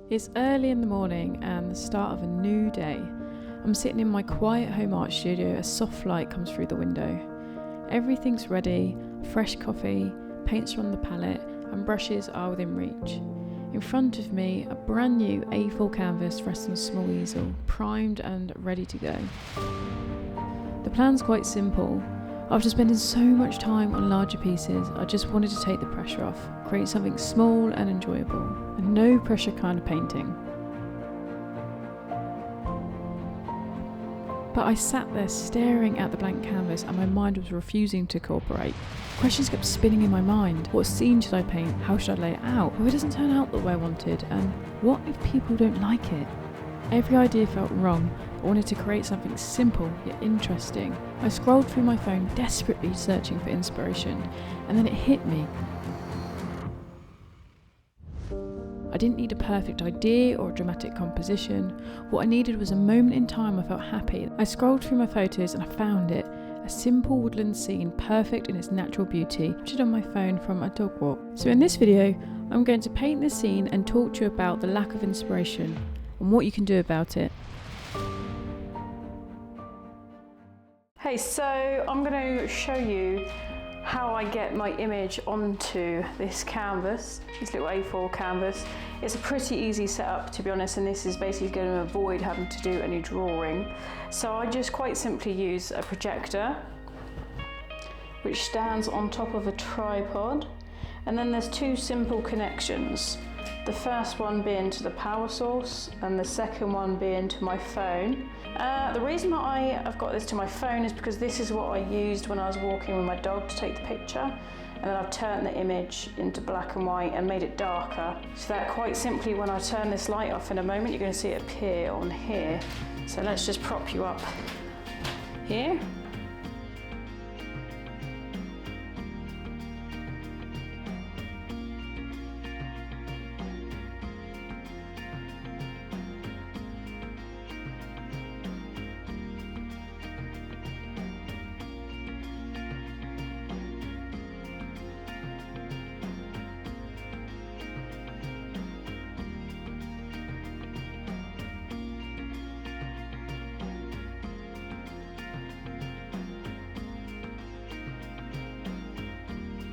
It's early in the morning and the start of a new day. I'm sitting in my quiet home art studio, a soft light comes through the window. Everything's ready, fresh coffee, paints are on the palette and brushes are within reach. In front of me, a brand new A4 canvas rests on a small easel, primed and ready to go. The plan's quite simple. After spending so much time on larger pieces, I just wanted to take the pressure off, create something small and enjoyable, a no pressure kind of painting. But I sat there staring at the blank canvas and my mind was refusing to cooperate. Questions kept spinning in my mind. What scene should I paint? How should I lay it out? What if it doesn't turn out the way I wanted? And what if people don't like it? Every idea felt wrong. I wanted to create something simple yet interesting. I scrolled through my phone, desperately searching for inspiration, and then it hit me. I didn't need a perfect idea or a dramatic composition. What I needed was a moment in time I felt happy. I scrolled through my photos and I found it. A simple woodland scene, perfect in its natural beauty, captured on my phone from a dog walk. So in this video, I'm going to paint this scene and talk to you about the lack of inspiration and what you can do about it. Hey, so I'm going to show you how I get my image onto this canvas, this little A4 canvas. It's a pretty easy setup, to be honest, and this is basically going to avoid having to do any drawing. So I just quite simply use a projector which stands on top of a tripod, and then there's two simple connections. The first one being to the power source and the second one being to my phone. The reason that I've got this to my phone is because this is what I used when I was walking with my dog to take the picture, and then I've turned the image into black and white and made it darker, so that quite simply when I turn this light off in a moment you're going to see it appear on here. So let's just prop you up here.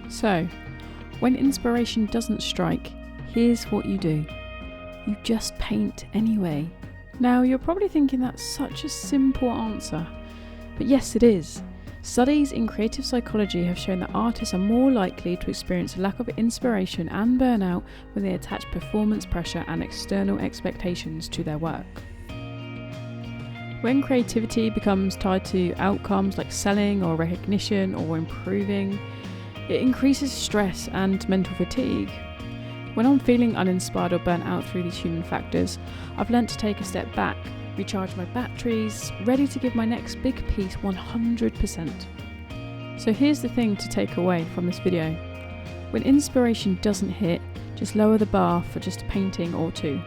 So, when inspiration doesn't strike, here's what you do. You just paint anyway. Now, you're probably thinking that's such a simple answer, but yes it is. Studies in creative psychology have shown that artists are more likely to experience a lack of inspiration and burnout when they attach performance pressure and external expectations to their work. When creativity becomes tied to outcomes like selling or recognition or improving, it increases stress and mental fatigue. When I'm feeling uninspired or burnt out through these human factors, I've learnt to take a step back, recharge my batteries, ready to give my next big piece 100%. So here's the thing to take away from this video. When inspiration doesn't hit, just lower the bar for just a painting or two.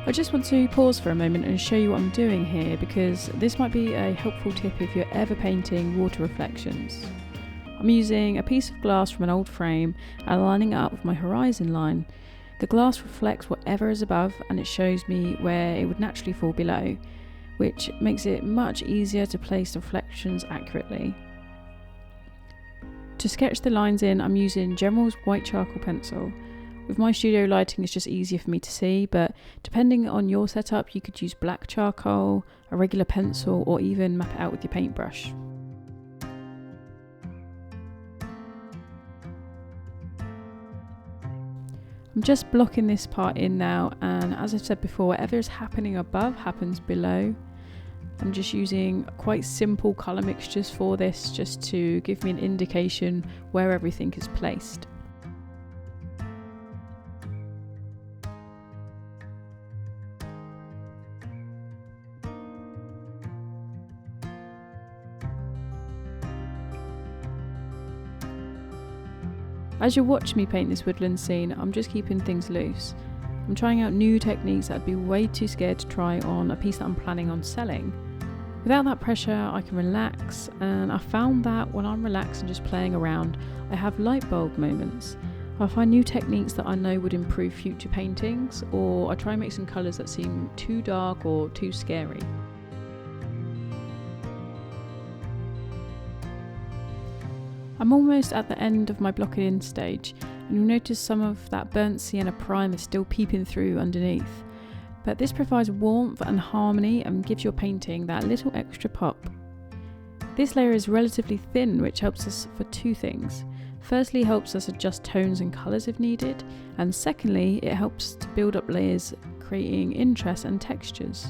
I just want to pause for a moment and show you what I'm doing here, because this might be a helpful tip if you're ever painting water reflections. I'm using a piece of glass from an old frame and lining it up with my horizon line. The glass reflects whatever is above and it shows me where it would naturally fall below, which makes it much easier to place the reflections accurately. To sketch the lines in, I'm using General's white charcoal pencil. With my studio lighting, it's just easier for me to see, but depending on your setup, you could use black charcoal, a regular pencil, or even map it out with your paintbrush. I'm just blocking this part in now, and as I've said before, whatever is happening above happens below. I'm just using quite simple colour mixtures for this, just to give me an indication where everything is placed. As you watch me paint this woodland scene, I'm just keeping things loose. I'm trying out new techniques that I'd be way too scared to try on a piece that I'm planning on selling. Without that pressure, I can relax, and I found that when I'm relaxed and just playing around, I have light bulb moments. I find new techniques that I know would improve future paintings, or I try and make some colours that seem too dark or too scary. I'm almost at the end of my blocking in stage, and you'll notice some of that burnt sienna primer still peeping through underneath. But this provides warmth and harmony and gives your painting that little extra pop. This layer is relatively thin, which helps us for two things. Firstly, it helps us adjust tones and colours if needed, and secondly, it helps to build up layers, creating interest and textures.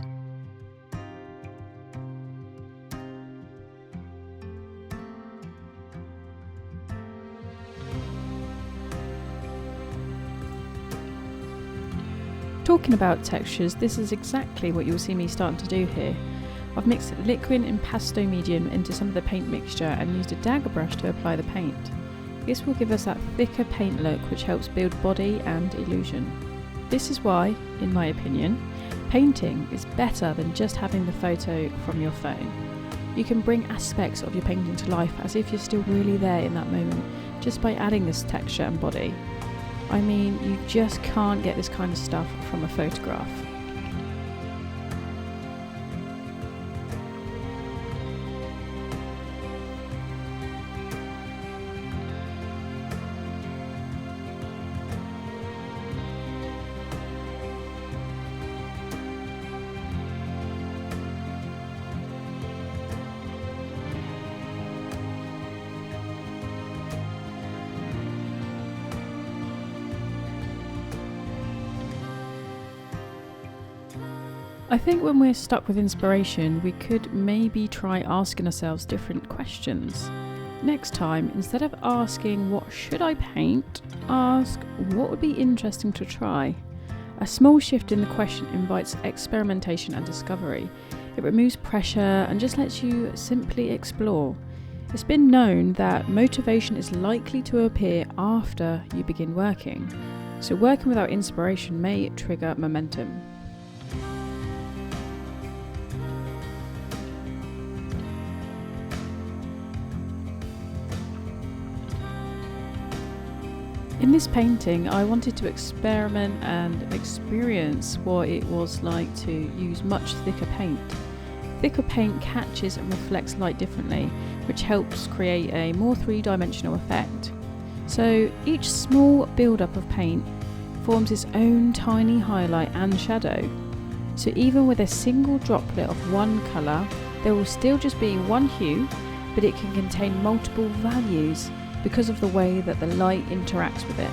Talking about textures, this is exactly what you'll see me starting to do here. I've mixed liquin and pasto medium into some of the paint mixture and used a dagger brush to apply the paint. This will give us that thicker paint look which helps build body and illusion. This is why, in my opinion, painting is better than just having the photo from your phone. You can bring aspects of your painting to life as if you're still really there in that moment, just by adding this texture and body. I mean, you just can't get this kind of stuff from a photograph. I think when we're stuck with inspiration, we could maybe try asking ourselves different questions. Next time, instead of asking what should I paint, ask what would be interesting to try. A small shift in the question invites experimentation and discovery. It removes pressure and just lets you simply explore. It's been known that motivation is likely to appear after you begin working, so working without inspiration may trigger momentum. In this painting, I wanted to experiment and experience what it was like to use much thicker paint. Thicker paint catches and reflects light differently, which helps create a more three-dimensional effect. So each small build-up of paint forms its own tiny highlight and shadow. So even with a single droplet of one colour, there will still just be one hue, but it can contain multiple values because of the way that the light interacts with it.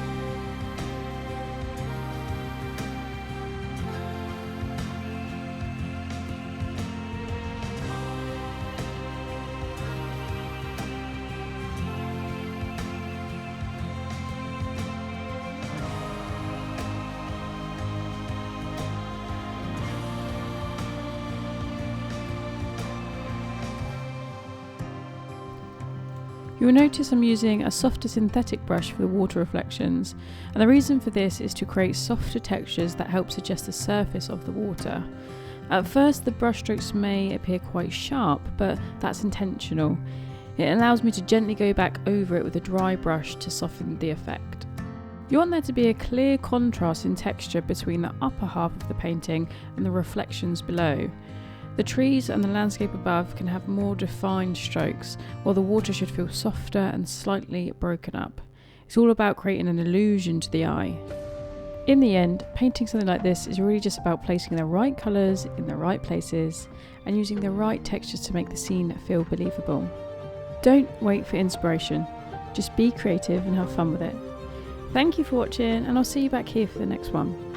You will notice I'm using a softer synthetic brush for the water reflections, and the reason for this is to create softer textures that help suggest the surface of the water. At first the brush strokes may appear quite sharp, but that's intentional. It allows me to gently go back over it with a dry brush to soften the effect. You want there to be a clear contrast in texture between the upper half of the painting and the reflections below. The trees and the landscape above can have more defined strokes, while the water should feel softer and slightly broken up. It's all about creating an illusion to the eye. In the end, painting something like this is really just about placing the right colours in the right places and using the right textures to make the scene feel believable. Don't wait for inspiration, just be creative and have fun with it. Thank you for watching, and I'll see you back here for the next one.